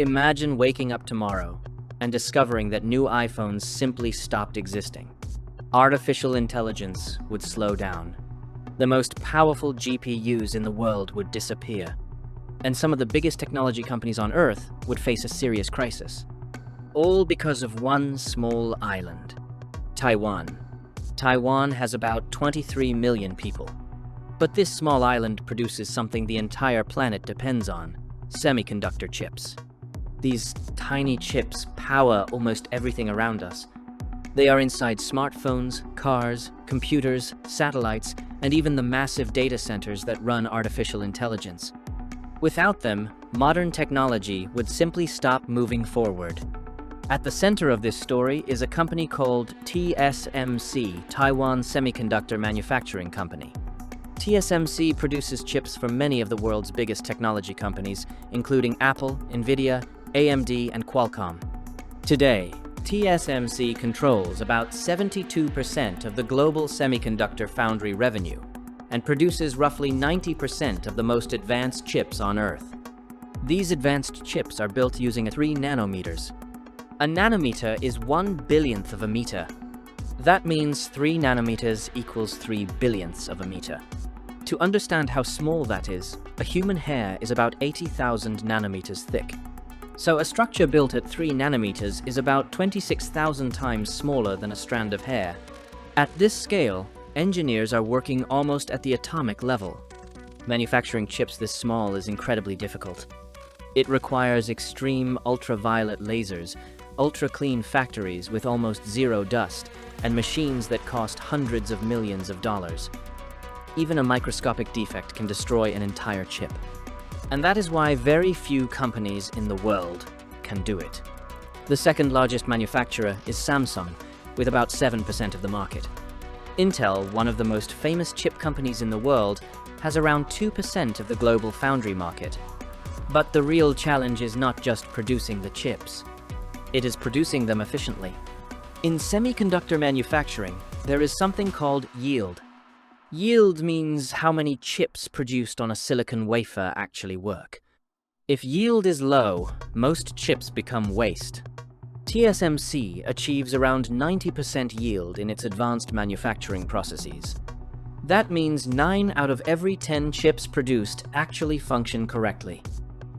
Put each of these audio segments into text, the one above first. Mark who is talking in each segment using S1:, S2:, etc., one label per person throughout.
S1: Imagine waking up tomorrow and discovering that new iPhones simply stopped existing. Artificial intelligence would slow down. The most powerful GPUs in the world would disappear. And some of the biggest technology companies on Earth would face a serious crisis. All because of one small island, Taiwan. Taiwan has about 23 million people. But this small island produces something the entire planet depends on: semiconductor chips. These tiny chips power almost everything around us. They are inside smartphones, cars, computers, satellites, and even the massive data centers that run artificial intelligence. Without them, modern technology would simply stop moving forward. At the center of this story is a company called TSMC, Taiwan Semiconductor Manufacturing Company. TSMC produces chips for many of the world's biggest technology companies, including Apple, Nvidia, AMD, and Qualcomm. Today, TSMC controls about 72% of the global semiconductor foundry revenue and produces roughly 90% of the most advanced chips on Earth. These advanced chips are built using 3 nanometers. A nanometer is 1/1000th of a meter. That means 3 nanometers equals 3 billionths of a meter. To understand how small that is, a human hair is about 80,000 nanometers thick. So a structure built at 3 nanometers is about 26,000 times smaller than a strand of hair. At this scale, engineers are working almost at the atomic level. Manufacturing chips this small is incredibly difficult. It requires extreme ultraviolet lasers, ultra-clean factories with almost zero dust, and machines that cost hundreds of millions of dollars. Even a microscopic defect can destroy an entire chip. And that is why very few companies in the world can do it. The second largest manufacturer is Samsung, with about 7% of the market. Intel, one of the most famous chip companies in the world, has around 2% of the global foundry market. But the real challenge is not just producing the chips. It is producing them efficiently. In semiconductor manufacturing, there is something called yield. Yield means how many chips produced on a silicon wafer actually work. If yield is low, most chips become waste. TSMC achieves around 90% yield in its advanced manufacturing processes. That means 9 out of every 10 chips produced actually function correctly.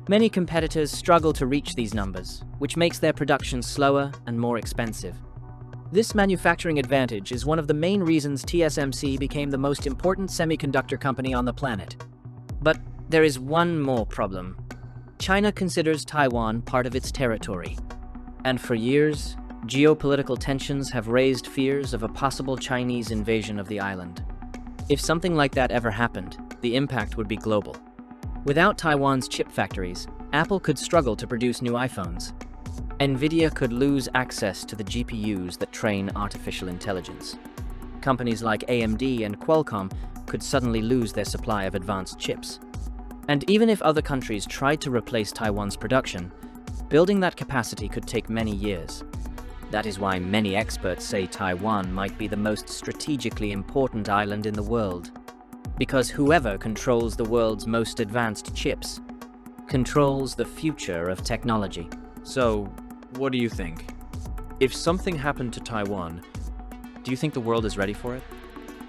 S1: Many competitors struggle to reach these numbers, which makes their production slower and more expensive. This manufacturing advantage is one of the main reasons TSMC became the most important semiconductor company on the planet. But there is one more problem. China considers Taiwan part of its territory. And for years, geopolitical tensions have raised fears of a possible Chinese invasion of the island. If something like that ever happened, the impact would be global. Without Taiwan's chip factories, Apple could struggle to produce new iPhones. Nvidia could lose access to the GPUs that train artificial intelligence. Companies like AMD and Qualcomm could suddenly lose their supply of advanced chips. And even if other countries tried to replace Taiwan's production, building that capacity could take many years. That is why many experts say Taiwan might be the most strategically important island in the world. Because whoever controls the world's most advanced chips controls the future of technology.
S2: So, what do you think? If something happened to Taiwan, do you think the world is ready for it?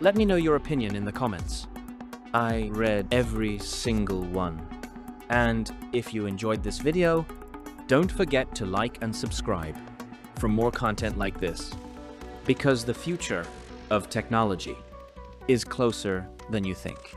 S2: Let me know your opinion in the comments. I read every single one. And if you enjoyed this video, don't forget to like and subscribe for more content like this. Because the future of technology is closer than you think.